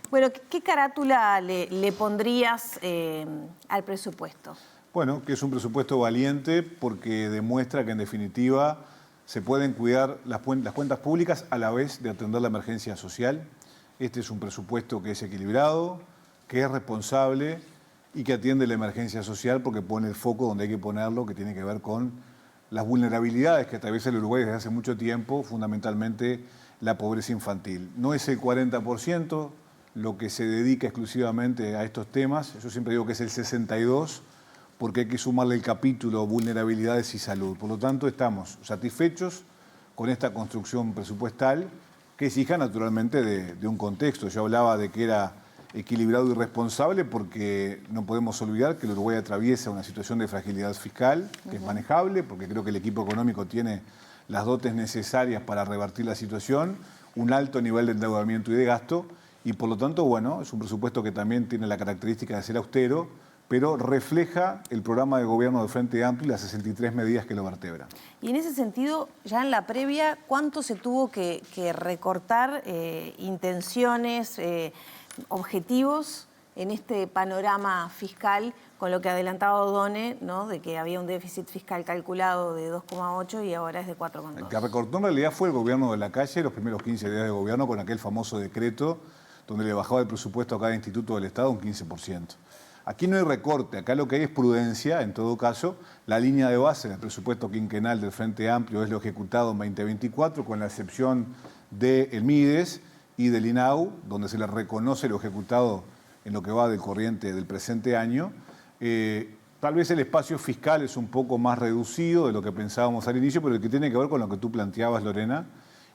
Bueno, ¿qué carátula le pondrías al presupuesto? Bueno, que es un presupuesto valiente porque demuestra que en definitiva se pueden cuidar las cuentas públicas a la vez de atender la emergencia social. Este es un presupuesto que es equilibrado, que es responsable y que atiende la emergencia social porque pone el foco donde hay que ponerlo, que tiene que ver con las vulnerabilidades que atraviesa el Uruguay desde hace mucho tiempo, fundamentalmente la pobreza infantil. No es el 40% lo que se dedica exclusivamente a estos temas, yo siempre digo que es el 62%, porque hay que sumarle el capítulo vulnerabilidades y salud. Por lo tanto, estamos satisfechos con esta construcción presupuestal que es hija naturalmente de un contexto. Yo hablaba de que era equilibrado y responsable porque no podemos olvidar que el Uruguay atraviesa una situación de fragilidad fiscal que es manejable, porque creo que el equipo económico tiene las dotes necesarias para revertir la situación, un alto nivel de endeudamiento y de gasto, y por lo tanto, bueno, es un presupuesto que también tiene la característica de ser austero, pero refleja el programa de gobierno del Frente Amplio y las 63 medidas que lo vertebran. Y en ese sentido, ya en la previa, ¿cuánto se tuvo que recortar intenciones, objetivos en este panorama fiscal con lo que adelantaba Odone, ¿no? De que había un déficit fiscal calculado de 2,8 y ahora es de 4,2? El que recortó en realidad fue el gobierno de Lacalle, los primeros 15 días de gobierno, con aquel famoso decreto donde le bajaba el presupuesto a cada instituto del Estado un 15%. Aquí no hay recorte, acá lo que hay es prudencia, en todo caso. La línea de base del presupuesto quinquenal del Frente Amplio es lo ejecutado en 2024, con la excepción del MIDES y del INAU, donde se le reconoce lo ejecutado en lo que va del corriente del presente año. Tal vez el espacio fiscal es un poco más reducido de lo que pensábamos al inicio, pero el que tiene que ver con lo que tú planteabas, Lorena,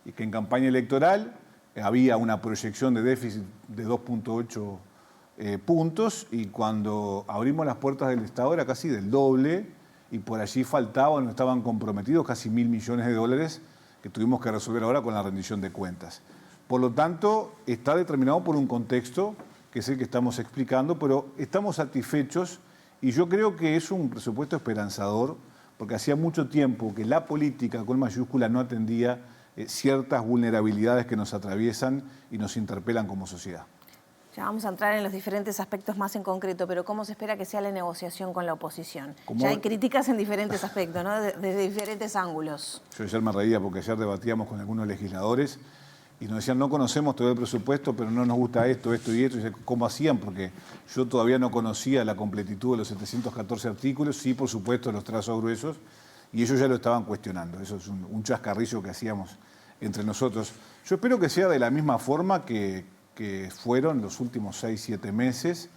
y que en campaña electoral había una proyección de déficit de 2,8 puntos, y cuando abrimos las puertas del Estado era casi del doble, y por allí faltaban, no estaban comprometidos casi 1.000 millones de dólares que tuvimos que resolver ahora con la rendición de cuentas. Por lo tanto, está determinado por un contexto que es el que estamos explicando, pero estamos satisfechos y yo creo que es un presupuesto esperanzador, porque hacía mucho tiempo que la política con mayúscula no atendía ciertas vulnerabilidades que nos atraviesan y nos interpelan como sociedad. Ya vamos a entrar en los diferentes aspectos más en concreto, pero ¿cómo se espera que sea la negociación con la oposición? Ya hay críticas en diferentes aspectos, ¿no? Desde diferentes ángulos. Yo ayer me reía porque ayer debatíamos con algunos legisladores y nos decían, no conocemos todo el presupuesto, pero no nos gusta esto, esto y esto. Y ¿cómo hacían? Porque yo todavía no conocía la completitud de los 714 artículos, sí, por supuesto, los trazos gruesos, y ellos ya lo estaban cuestionando. Eso es un chascarrillo que hacíamos entre nosotros. Yo espero que sea de la misma forma que fueron los últimos 6, 7 meses.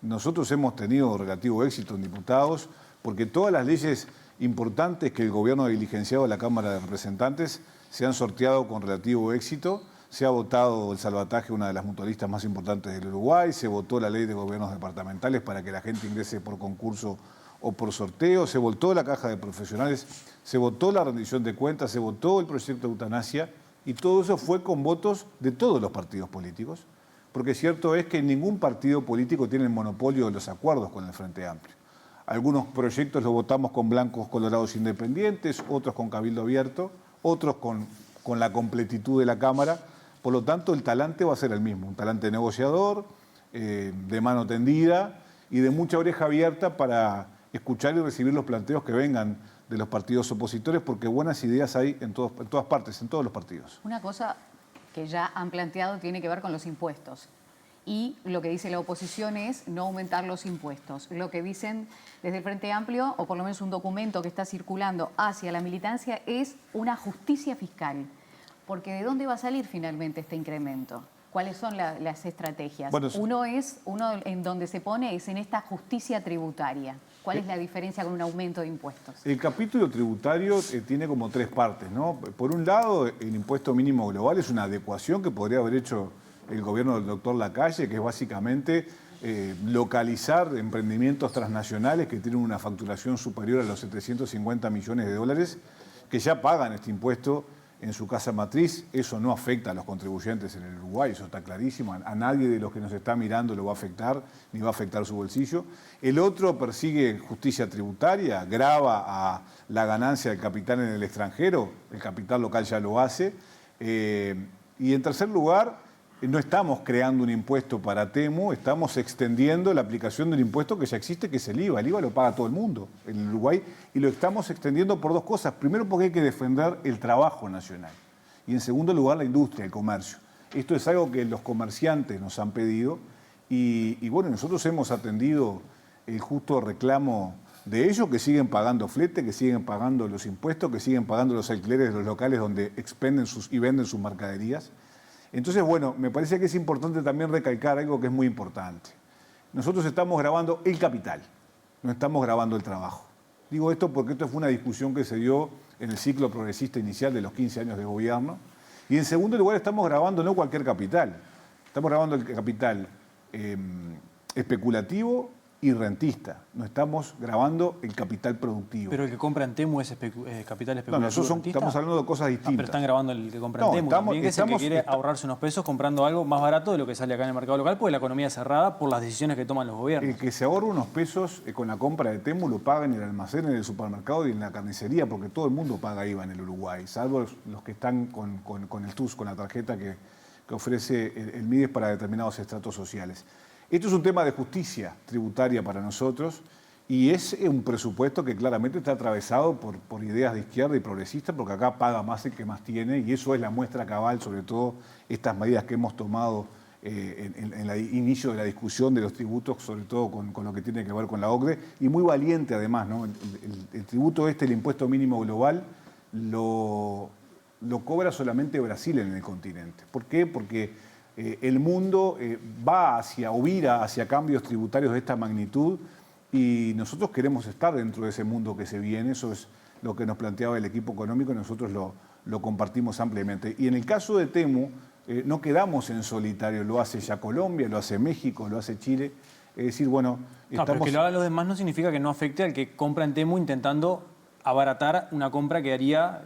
Nosotros hemos tenido relativo éxito en diputados, porque todas las leyes importantes que el gobierno ha diligenciado a la Cámara de Representantes se han sorteado con relativo éxito. Se ha votado el salvataje, una de las mutualistas más importantes del Uruguay, se votó la ley de gobiernos departamentales para que la gente ingrese por concurso o por sorteo, se votó la caja de profesionales, se votó la rendición de cuentas, se votó el proyecto de eutanasia, y todo eso fue con votos de todos los partidos políticos, porque cierto es que ningún partido político tiene el monopolio de los acuerdos con el Frente Amplio. Algunos proyectos los votamos con blancos colorados independientes, otros con cabildo abierto, otros con la completitud de la Cámara. Por lo tanto, el talante va a ser el mismo, un talante negociador, de mano tendida y de mucha oreja abierta para escuchar y recibir los planteos que vengan de los partidos opositores, porque buenas ideas hay en todas partes, en todos los partidos. Una cosa que ya han planteado tiene que ver con los impuestos. Y lo que dice la oposición es no aumentar los impuestos. Lo que dicen desde el Frente Amplio, o por lo menos un documento que está circulando hacia la militancia, es una justicia fiscal. Porque ¿de dónde va a salir finalmente este incremento? ¿Cuáles son las estrategias? Bueno, uno en donde se pone es en esta justicia tributaria. ¿Cuál es la diferencia con un aumento de impuestos? El capítulo tributario tiene como 3 partes, ¿no? Por un lado, el impuesto mínimo global es una adecuación que podría haber hecho el gobierno del doctor Lacalle, que es básicamente localizar emprendimientos transnacionales que tienen una facturación superior a los 750 millones de dólares, que ya pagan este impuesto en su casa matriz. Eso no afecta a los contribuyentes en el Uruguay, eso está clarísimo. A nadie de los que nos está mirando lo va a afectar, ni va a afectar su bolsillo. El otro persigue justicia tributaria, grava a la ganancia del capital en el extranjero, el capital local ya lo hace. Y en tercer lugar, no estamos creando un impuesto para Temu, estamos extendiendo la aplicación del impuesto que ya existe, que es el IVA. El IVA lo paga todo el mundo en el Uruguay y lo estamos extendiendo por dos cosas. Primero, porque hay que defender el trabajo nacional y en segundo lugar, la industria, el comercio. Esto es algo que los comerciantes nos han pedido y bueno, nosotros hemos atendido el justo reclamo de ellos, que siguen pagando flete, que siguen pagando los impuestos, que siguen pagando los alquileres de los locales donde expenden y venden sus mercaderías. Entonces, bueno, me parece que es importante también recalcar algo que es muy importante. Nosotros estamos grabando el capital, no estamos grabando el trabajo. Digo esto porque esto fue una discusión que se dio en el ciclo progresista inicial de los 15 años de gobierno. Y en segundo lugar, estamos grabando no cualquier capital, estamos grabando el capital especulativo y rentista. No estamos grabando el capital productivo. Pero el que compra en Temu es capital especulativo. No, nosotros estamos hablando de cosas distintas. Pero están grabando el que compra en Temu. También, que es el que quiere ahorrarse unos pesos comprando algo más barato de lo que sale acá en el mercado local, porque la economía es cerrada por las decisiones que toman los gobiernos. El que se ahorra unos pesos con la compra de Temu lo paga en el almacén, en el supermercado y en la carnicería, porque todo el mundo paga IVA en el Uruguay, salvo los que están con el TUS, con la tarjeta que ofrece el MIDES para determinados estratos sociales. Esto es un tema de justicia tributaria para nosotros y es un presupuesto que claramente está atravesado por ideas de izquierda y progresista, porque acá paga más el que más tiene y eso es la muestra cabal, sobre todo estas medidas que hemos tomado en el inicio de la discusión de los tributos, sobre todo con lo que tiene que ver con la OCDE, y muy valiente además, ¿no? El tributo el impuesto mínimo global, lo cobra solamente Brasil en el continente. ¿Por qué? Porque el mundo va o vira hacia cambios tributarios de esta magnitud y nosotros queremos estar dentro de ese mundo que se viene. Eso es lo que nos planteaba el equipo económico y nosotros lo compartimos ampliamente. Y en el caso de Temu, no quedamos en solitario. Lo hace ya Colombia, lo hace México, lo hace Chile. Es decir, bueno... pero que lo hagan los demás no significa que no afecte al que compra en Temu intentando abaratar una compra que haría...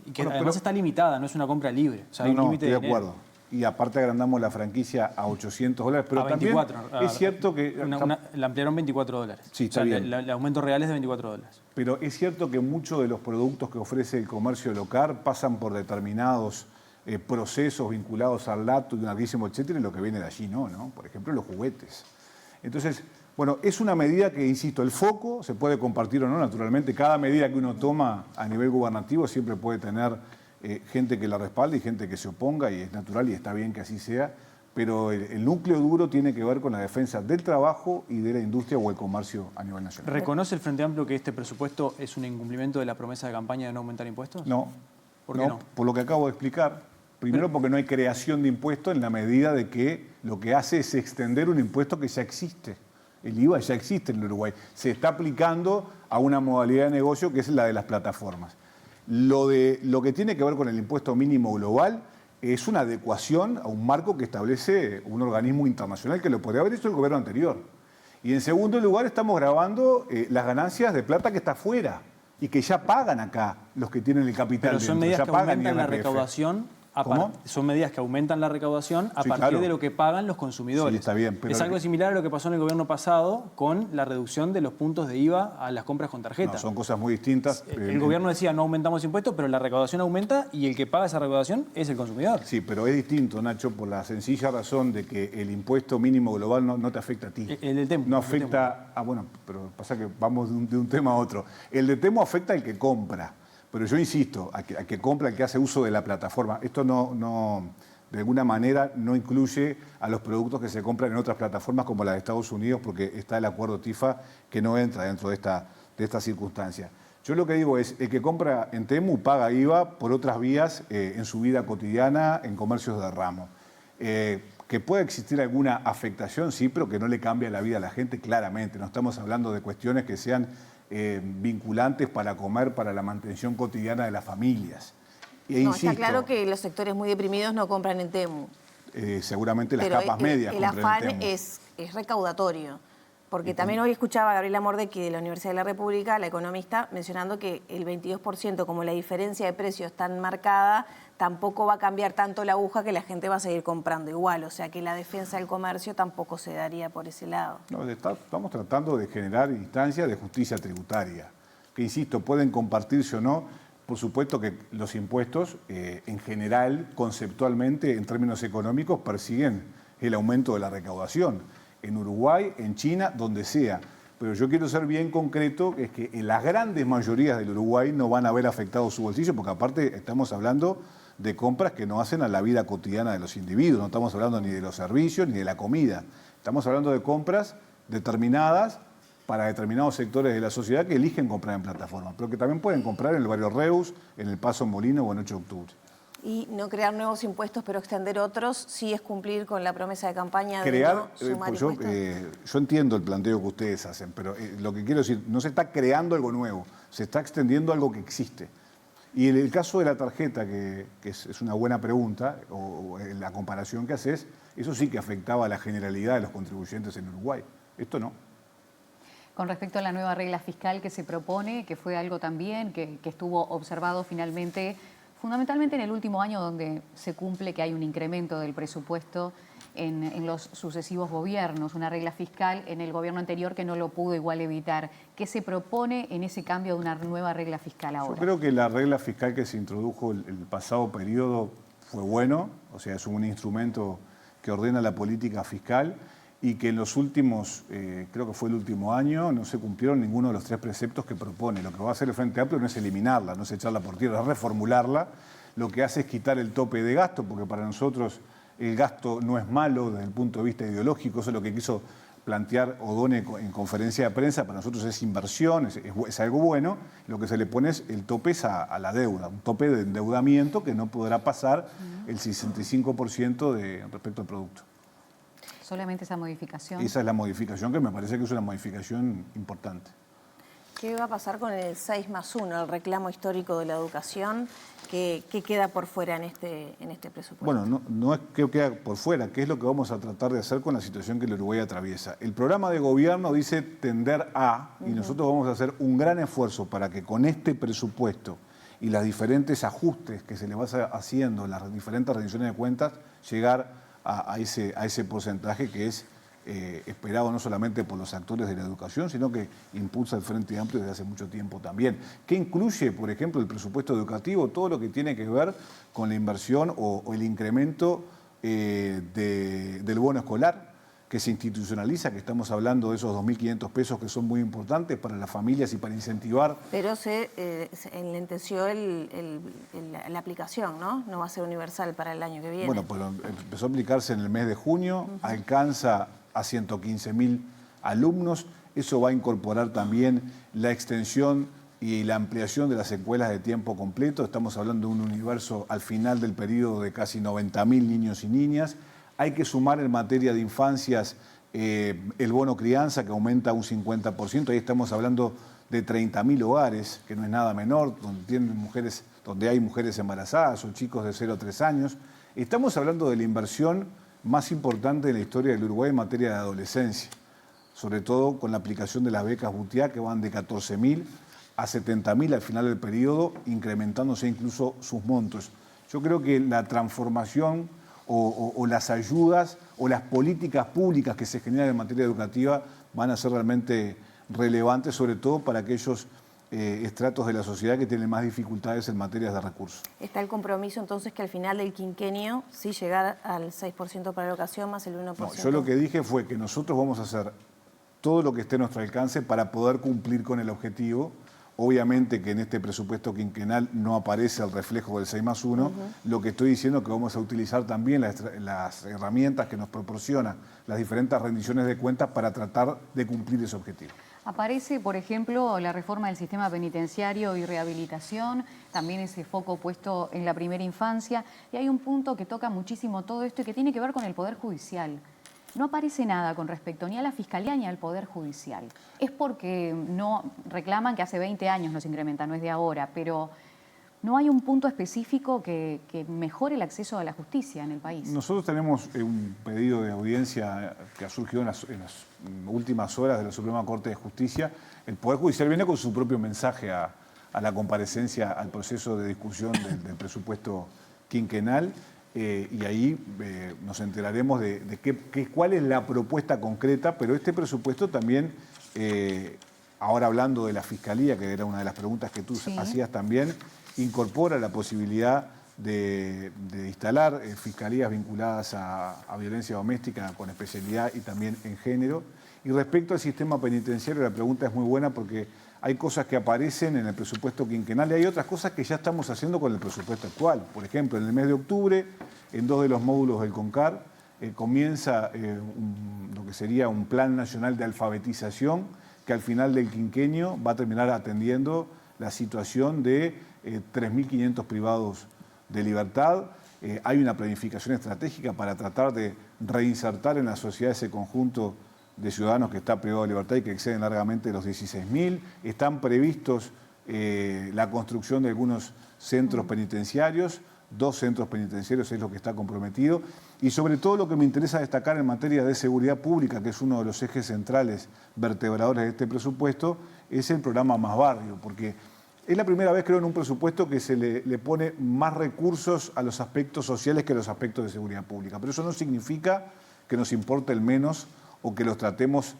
y que además está limitada, no es una compra libre. O sea, hay un límite de acuerdo. Y aparte agrandamos la franquicia a $800. Pero a 24. También es cierto que... la ampliaron $24. Sí, está bien. El aumento real es de $24. Pero es cierto que muchos de los productos que ofrece el comercio local pasan por determinados procesos vinculados al lácteo y un larguísimo etcétera, y lo que viene de allí no. Por ejemplo, los juguetes. Entonces, bueno, es una medida que, insisto, el foco se puede compartir o no, naturalmente. Cada medida que uno toma a nivel gubernativo siempre puede tener gente que la respalde y gente que se oponga, y es natural y está bien que así sea, pero el núcleo duro tiene que ver con la defensa del trabajo y de la industria o el comercio a nivel nacional. ¿Reconoce el Frente Amplio que este presupuesto es un incumplimiento de la promesa de campaña de no aumentar impuestos? No. ¿Por qué no? Por lo que acabo de explicar. Primero, porque no hay creación de impuestos en la medida de que lo que hace es extender un impuesto que ya existe. El IVA ya existe en el Uruguay. Se está aplicando a una modalidad de negocio que es la de las plataformas. Lo que tiene que ver con el impuesto mínimo global es una adecuación a un marco que establece un organismo internacional que lo podría haber hecho el gobierno anterior. Y en segundo lugar estamos grabando las ganancias de plata que está afuera y que ya pagan acá los que tienen el capital. Pero son medidas que aumentan la recaudación. ¿Cómo? Son medidas que aumentan la recaudación a partir de lo que pagan los consumidores. Sí, está bien. Pero es algo similar a lo que pasó en el gobierno pasado con la reducción de los puntos de IVA a las compras con tarjeta. No, son cosas muy distintas. El gobierno decía no aumentamos impuestos, pero la recaudación aumenta y el que paga esa recaudación es el consumidor. Sí, pero es distinto, Nacho, por la sencilla razón de que el impuesto mínimo global no te afecta a ti. El del Temu. No afecta... bueno, pero pasa que vamos de un tema a otro. El de Temu afecta al que compra. Pero yo insisto, a que compra, al que hace uso de la plataforma. Esto de alguna manera no incluye a los productos que se compran en otras plataformas como la de Estados Unidos, porque está el acuerdo TIFA que no entra dentro de esta circunstancia. Yo lo que digo es, el que compra en Temu paga IVA por otras vías en su vida cotidiana, en comercios de ramo. Que pueda existir alguna afectación, sí, pero que no le cambie la vida a la gente, claramente. No estamos hablando de cuestiones que sean vinculantes para comer, para la mantención cotidiana de las familias. Está claro que los sectores muy deprimidos no compran en Temu. Seguramente las capas medias el afán en Temu. es recaudatorio. Porque también hoy escuchaba a Gabriela Mordecki de la Universidad de la República, la economista, mencionando que el 22%, como la diferencia de precios tan marcada, tampoco va a cambiar tanto la aguja, que la gente va a seguir comprando igual. O sea que la defensa del comercio tampoco se daría por ese lado. No, estamos tratando de generar instancias de justicia tributaria, que insisto, pueden compartirse o no, Por supuesto que los impuestos, en general, conceptualmente, en términos económicos, persiguen el aumento de la recaudación. En Uruguay, en China, donde sea. Pero yo quiero ser bien concreto, es que en las grandes mayorías del Uruguay no van a haber afectado su bolsillo, porque aparte estamos hablando de compras que no hacen a la vida cotidiana de los individuos. No estamos hablando ni de los servicios ni de la comida. Estamos hablando de compras determinadas para determinados sectores de la sociedad que eligen comprar en plataforma, pero que también pueden comprar en el barrio Reus, en el Paso Molino o en 8 de octubre. Y no crear nuevos impuestos, pero extender otros, sí es cumplir con la promesa de campaña de Crear, no sumar yo impuestos. entiendo el planteo que ustedes hacen, pero lo que quiero decir, no se está creando algo nuevo, se está extendiendo algo que existe. Y en el caso de la tarjeta, que es una buena pregunta, o la comparación que haces, eso sí que afectaba a la generalidad de los contribuyentes en Uruguay. Esto no. Con respecto a la nueva regla fiscal que se propone, que fue algo también que estuvo observado finalmente, fundamentalmente en el último año, donde se cumple que hay un incremento del presupuesto en los sucesivos gobiernos, una regla fiscal en el gobierno anterior que no lo pudo igual evitar. ¿Qué se propone en ese cambio de una nueva regla fiscal ahora? Yo creo que la regla fiscal que se introdujo el pasado periodo fue bueno, o sea, es un instrumento que ordena la política fiscal y que en los últimos, creo que fue el último año, no se cumplieron ninguno de los 3 preceptos que propone. Lo que va a hacer el Frente Amplio no es eliminarla, no es echarla por tierra, es reformularla. Lo que hace es quitar el tope de gasto, porque para nosotros el gasto no es malo desde el punto de vista ideológico, eso es lo que quiso plantear Odone en conferencia de prensa, para nosotros es inversión, es algo bueno. Lo que se le pone es el tope a la deuda, un tope de endeudamiento que no podrá pasar el 65% respecto al producto. Solamente esa modificación. Esa es la modificación que me parece que es una modificación importante. ¿Qué va a pasar con el 6+1, el reclamo histórico de la educación, que queda por fuera en este presupuesto? Bueno, no es que queda por fuera, ¿qué es lo que vamos a tratar de hacer con la situación que el Uruguay atraviesa? El programa de gobierno dice tender a, y nosotros vamos a hacer un gran esfuerzo para que con este presupuesto y los diferentes ajustes que se le va haciendo en las diferentes rendiciones de cuentas, llegar a ese porcentaje que es esperado no solamente por los actores de la educación, sino que impulsa el Frente Amplio desde hace mucho tiempo también. Que incluye, por ejemplo, el presupuesto educativo, todo lo que tiene que ver con la inversión o el incremento del bono escolar, que se institucionaliza, que estamos hablando de esos 2.500 pesos que son muy importantes para las familias y para incentivar. Pero se enlenteció la aplicación, ¿no? No va a ser universal para el año que viene. Bueno, pues empezó a aplicarse en el mes de junio, alcanza a 115.000 alumnos. Eso va a incorporar también la extensión y la ampliación de las escuelas de tiempo completo. Estamos hablando de un universo al final del periodo de casi 90.000 niños y niñas. Hay que sumar en materia de infancias el bono crianza, que aumenta un 50%. Ahí estamos hablando de 30.000 hogares, que no es nada menor, donde hay mujeres embarazadas o chicos de 0 a 3 años. Estamos hablando de la inversión más importante de la historia del Uruguay en materia de adolescencia, sobre todo con la aplicación de las becas Butiá, que van de 14.000 a 70.000 al final del periodo, incrementándose incluso sus montos. Yo creo que la transformación o las ayudas o las políticas públicas que se generan en materia educativa van a ser realmente relevantes, sobre todo para aquellos estratos de la sociedad que tienen más dificultades en materia de recursos. ¿Está el compromiso entonces que al final del quinquenio sí llegar al 6% para la educación más el 1%? No, yo lo que dije fue que nosotros vamos a hacer todo lo que esté a nuestro alcance para poder cumplir con el objetivo. Obviamente que en este presupuesto quinquenal no aparece el reflejo del 6+1. Lo que estoy diciendo es que vamos a utilizar también las herramientas que nos proporcionan las diferentes rendiciones de cuentas para tratar de cumplir ese objetivo. Aparece, por ejemplo, la reforma del sistema penitenciario y rehabilitación, también ese foco puesto en la primera infancia. Y hay un punto que toca muchísimo todo esto y que tiene que ver con el Poder Judicial. No aparece nada con respecto ni a la Fiscalía ni al Poder Judicial. Es porque no reclaman que hace 20 años nos incrementa, no es de ahora, pero no hay un punto específico que mejore el acceso a la justicia en el país. Nosotros tenemos un pedido de audiencia que ha surgido en las últimas horas de la Suprema Corte de Justicia. El Poder Judicial viene con su propio mensaje a la comparecencia, al proceso de discusión del presupuesto quinquenal. Y ahí nos enteraremos de cuál es la propuesta concreta, pero este presupuesto también, ahora hablando de la Fiscalía, que era una de las preguntas que tú hacías también, incorpora la posibilidad de instalar fiscalías vinculadas a violencia doméstica con especialidad y también en género. Y respecto al sistema penitenciario, la pregunta es muy buena porque hay cosas que aparecen en el presupuesto quinquenal y hay otras cosas que ya estamos haciendo con el presupuesto actual. Por ejemplo, en el mes de octubre, en 2 de los módulos del CONCAR, comienza lo que sería un plan nacional de alfabetización que al final del quinquenio va a terminar atendiendo la situación de 3.500 privados de libertad. Hay una planificación estratégica para tratar de reinsertar en la sociedad ese conjunto de ciudadanos que está privado de libertad y que exceden largamente los 16.000. Están previstos la construcción de algunos centros penitenciarios, 2 centros penitenciarios es lo que está comprometido. Y sobre todo lo que me interesa destacar en materia de seguridad pública, que es uno de los ejes centrales vertebradores de este presupuesto, es el programa Más Barrio, porque es la primera vez, creo, en un presupuesto que se le pone más recursos a los aspectos sociales que a los aspectos de seguridad pública. Pero eso no significa que nos importe el menos o que los tratemos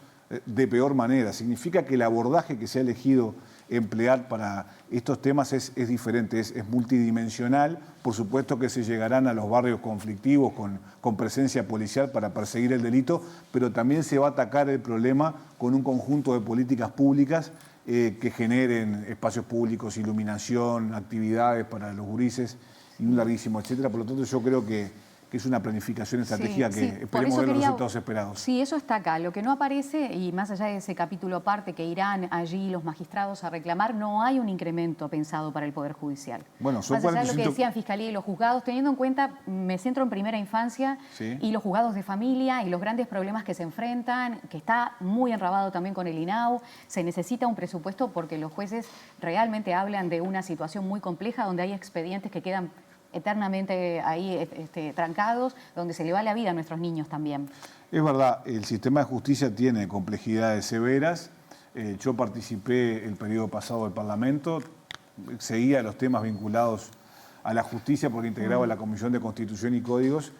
de peor manera. Significa que el abordaje que se ha elegido emplear para estos temas es diferente, es multidimensional. Por supuesto que se llegarán a los barrios conflictivos con presencia policial para perseguir el delito, pero también se va a atacar el problema con un conjunto de políticas públicas que generen espacios públicos, iluminación, actividades para los gurises y un larguísimo etcétera. Por lo tanto, yo creo que es una planificación estratégica que esperemos ver los resultados esperados. Sí, eso está acá. Lo que no aparece, y más allá de ese capítulo aparte que irán allí los magistrados a reclamar, no hay un incremento pensado para el Poder Judicial. Bueno, son más allá de lo que 45... decían Fiscalía y los juzgados, teniendo en cuenta, me centro en primera infancia, sí, y los juzgados de familia y los grandes problemas que se enfrentan, que está muy enrabado también con el INAU. Se necesita un presupuesto porque los jueces realmente hablan de una situación muy compleja donde hay expedientes que quedan eternamente ahí trancados, donde se le va la vida a nuestros niños también. Es verdad, el sistema de justicia tiene complejidades severas. Yo participé el periodo pasado del Parlamento, seguía los temas vinculados a la justicia porque integraba la Comisión de Constitución y Códigos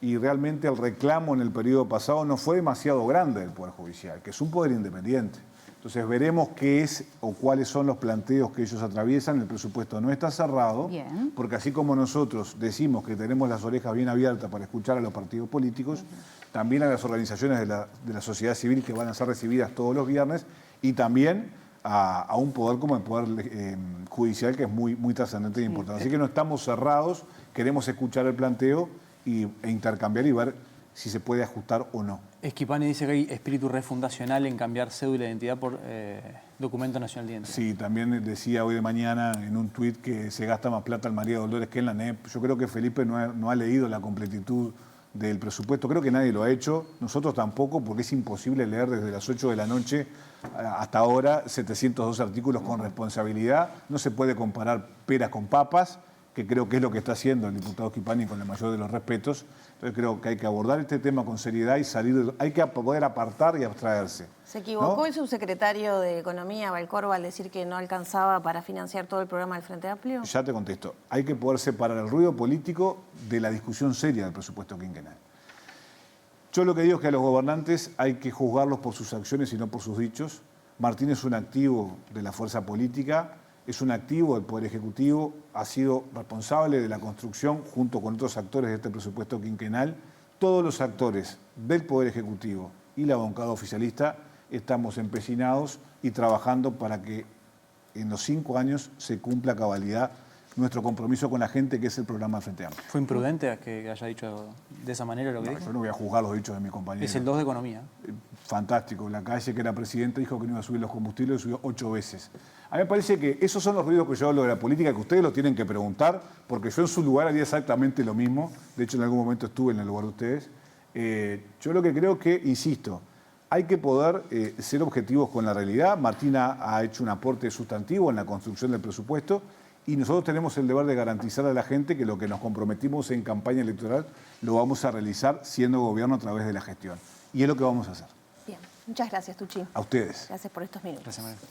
y realmente el reclamo en el periodo pasado no fue demasiado grande del Poder Judicial, que es un poder independiente. Entonces veremos qué es o cuáles son los planteos que ellos atraviesan. El presupuesto no está cerrado, bien, porque así como nosotros decimos que tenemos las orejas bien abiertas para escuchar a los partidos políticos, también a las organizaciones de la sociedad civil que van a ser recibidas todos los viernes y también a un poder como el Poder Judicial que es muy trascendente e importante. Así que no estamos cerrados, queremos escuchar el planteo e intercambiar y ver si se puede ajustar o no. Schipani dice que hay espíritu refundacional en cambiar cédula de identidad por documento nacional de identidad. Sí, también decía hoy de mañana en un tuit que se gasta más plata en María Dolores que en la NEP. Yo creo que Felipe no ha leído la completitud del presupuesto. Creo que nadie lo ha hecho, nosotros tampoco, porque es imposible leer desde las 8 de la noche hasta ahora 702 artículos con responsabilidad. No se puede comparar peras con papas, que creo que es lo que está haciendo el diputado Schipani con el mayor de los respetos. Entonces creo que hay que abordar este tema con seriedad y hay que poder apartar y abstraerse. ¿Se equivocó ¿no? el subsecretario de Economía, Valcorba, al decir que no alcanzaba para financiar todo el programa del Frente Amplio? Ya te contesto. Hay que poder separar el ruido político de la discusión seria del presupuesto quinquenal. Yo lo que digo es que a los gobernantes hay que juzgarlos por sus acciones y no por sus dichos. Martín es un activo de la fuerza política, es un activo del Poder Ejecutivo, ha sido responsable de la construcción junto con otros actores de este presupuesto quinquenal. Todos los actores del Poder Ejecutivo y la bancada oficialista estamos empecinados y trabajando para que en los 5 años se cumpla a cabalidad nuestro compromiso con la gente, que es el programa Frente Amplio. ¿Fue imprudente que haya dicho de esa manera lo que dijo? Yo no voy a juzgar los dichos de mi compañero. Es el 2 de Economía. Fantástico. La Calle, que era presidente, dijo que no iba a subir los combustibles y subió 8 veces. A mí me parece que esos son los ruidos que yo hablo de la política, que ustedes lo tienen que preguntar, porque yo en su lugar haría exactamente lo mismo. De hecho, en algún momento estuve en el lugar de ustedes. Yo lo que creo que, insisto, hay que poder ser objetivos con la realidad. Martina ha hecho un aporte sustantivo en la construcción del presupuesto y nosotros tenemos el deber de garantizar a la gente que lo que nos comprometimos en campaña electoral lo vamos a realizar siendo gobierno a través de la gestión. Y es lo que vamos a hacer. Bien, muchas gracias, Tucci. A ustedes. Gracias por estos minutos. Gracias, María.